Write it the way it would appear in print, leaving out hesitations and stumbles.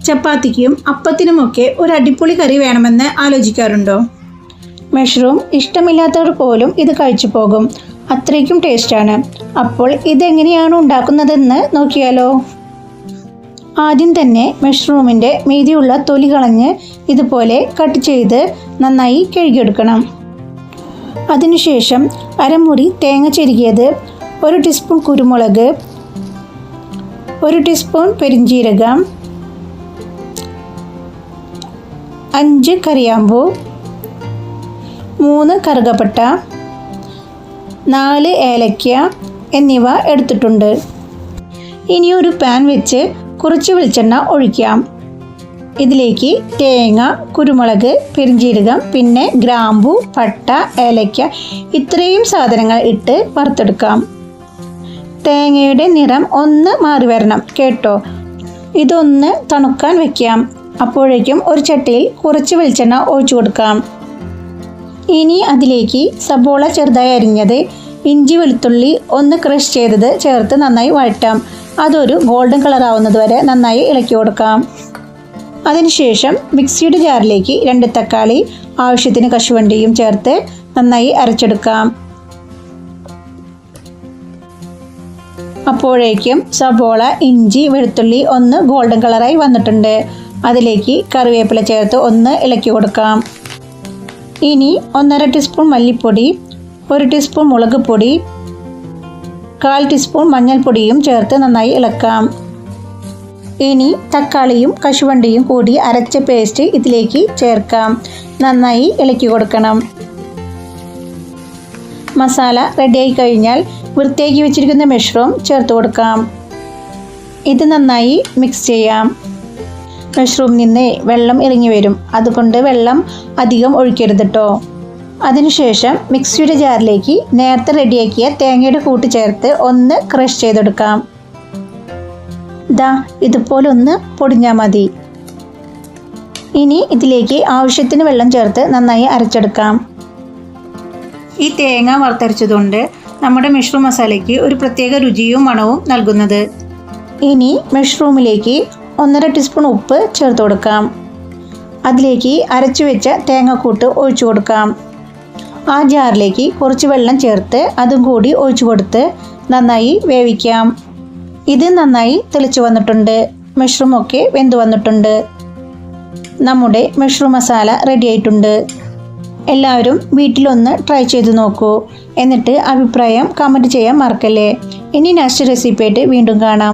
ചപ്പാത്തിക്കും അപ്പത്തിനുമൊക്കെ ഒരു അടിപൊളി കറി വേണമെന്ന് ആലോചിക്കാറുണ്ടോ? മഷ്റൂം ഇഷ്ടമില്ലാത്തവർ പോലും ഇത് കഴിച്ചു പോകും. അത്രയ്ക്കും ടേസ്റ്റാണ്. അപ്പോൾ ഇതെങ്ങനെയാണ് ഉണ്ടാക്കുന്നതെന്ന് നോക്കിയാലോ? ആദ്യം തന്നെ മഷ്റൂമിൻ്റെ മീതിയുള്ള തൊലി കളഞ്ഞ് ഇതുപോലെ കട്ട് ചെയ്ത് നന്നായി കഴുകിയെടുക്കണം. അതിനുശേഷം അരമുറി തേങ്ങ ചിരകിയത്, 1 ടീസ്പൂൺ കുരുമുളക്, 1 ടീസ്പൂൺ പെരിഞ്ജീരകം, 5 കറിയാമ്പൂ, 3 കറുകപ്പട്ട, 4 ഏലക്ക എന്നിവ എടുത്തിട്ടുണ്ട്. ഇനി ഒരു പാൻ വെച്ച് കുറച്ച് വെളിച്ചെണ്ണ ഒഴിക്കാം. ഇതിലേക്ക് തേങ്ങ, കുരുമുളക്, പെരിഞ്ജീരകം, പിന്നെ ഗ്രാമ്പൂ, പട്ട, ഏലക്ക ഇത്രയും സാധനങ്ങൾ ഇട്ട് വറുത്തെടുക്കാം. തേങ്ങയുടെ നിറം ഒന്ന് മാറി വരണം കേട്ടോ. ഇതൊന്ന് തണുക്കാൻ വെക്കാം. അപ്പോഴേക്കും ഒരു ചട്ടിയിൽ കുറച്ച് വെളിച്ചെണ്ണ ഒഴിച്ചു കൊടുക്കാം. ഇനി അതിലേക്ക് സബോള ചെറുതായി അരിഞ്ഞത്, ഇഞ്ചി വെളുത്തുള്ളി ഒന്ന് ക്രഷ് ചെയ്തത് ചേർത്ത് നന്നായി വഴറ്റാം. അതൊരു ഗോൾഡൻ കളർ ആവുന്നത് വരെ നന്നായി ഇളക്കി കൊടുക്കാം. അതിനുശേഷം മിക്സിയുടെ ജാറിലേക്ക് 2 തക്കാളി, ആവശ്യത്തിന് കശുവണ്ടിയും ചേർത്ത് നന്നായി അരച്ചെടുക്കാം. അപ്പോഴേക്കും സബോള, ഇഞ്ചി, വെളുത്തുള്ളി ഒന്ന് ഗോൾഡൻ കളറായി വന്നിട്ടുണ്ട്. അതിലേക്ക് കറിവേപ്പില ചേർത്ത് ഒന്ന് ഇളക്കി കൊടുക്കാം. ഇനി 1.5 ടീസ്പൂൺ മല്ലിപ്പൊടി, 1 ടീസ്പൂൺ മുളക് പൊടി, 1/4 ടീസ്പൂൺ മഞ്ഞൾപ്പൊടിയും ചേർത്ത് നന്നായി ഇളക്കാം. ഇനി തക്കാളിയും കശുവണ്ടിയും കൂടി അരച്ച പേസ്റ്റ് ഇതിലേക്ക് ചേർക്കാം. നന്നായി ഇളക്കി കൊടുക്കണം. മസാല റെഡിയായി കഴിഞ്ഞാൽ വൃത്തിയാക്കി വെച്ചിരിക്കുന്ന മഷ്റൂം ചേർത്ത് കൊടുക്കാം. ഇത് നന്നായി മിക്സ് ചെയ്യാം. മഷ്റൂമിൽ നിന്ന് വെള്ളം ഇറങ്ങി വരും. അതുകൊണ്ട് വെള്ളം അധികം ഒഴിക്കരുത് കേട്ടോ. അതിനുശേഷം മിക്സിയുടെ ജാറിലേക്ക് നേരത്തെ റെഡിയാക്കിയ തേങ്ങയുടെ കൂട്ട് ചേർത്ത് ഒന്ന് ക്രഷ് ചെയ്തെടുക്കാം. ഇതുപോലെ ഒന്ന് പൊടിഞ്ഞാൽ മതി. ഇനി ഇതിലേക്ക് ആവശ്യത്തിന് വെള്ളം ചേർത്ത് നന്നായി അരച്ചെടുക്കാം. ഈ തേങ്ങ വറുത്തരച്ചതുകൊണ്ട് നമ്മുടെ മഷ്റൂം മസാലയ്ക്ക് ഒരു പ്രത്യേക രുചിയും മണവും നൽകുന്നത്. ഇനി മഷ്റൂമിലേക്ക് 1.5 ടീസ്പൂൺ ഉപ്പ് ചേർത്ത് കൊടുക്കാം. അതിലേക്ക് അരച്ചു വെച്ച തേങ്ങക്കൂട്ട് ഒഴിച്ചു കൊടുക്കാം. ആ ജാറിലേക്ക് കുറച്ച് വെള്ളം ചേർത്ത് അതും കൂടി ഒഴിച്ചു കൊടുത്ത് നന്നായി വേവിക്കാം. ഇത് നന്നായി തിളച്ചു വന്നിട്ടുണ്ട്. മഷ്റൂമൊക്കെ വെന്ത് വന്നിട്ടുണ്ട്. നമ്മുടെ മഷ്റൂം മസാല റെഡി ആയിട്ടുണ്ട്. എല്ലാവരും വീട്ടിലൊന്ന് ട്രൈ ചെയ്ത് നോക്കൂ. എന്നിട്ട് അഭിപ്രായം കമൻറ്റ് ചെയ്യാൻ മറക്കല്ലേ. ഇനി നെക്സ്റ്റ് റെസിപ്പി ആയിട്ട് വീണ്ടും കാണാം.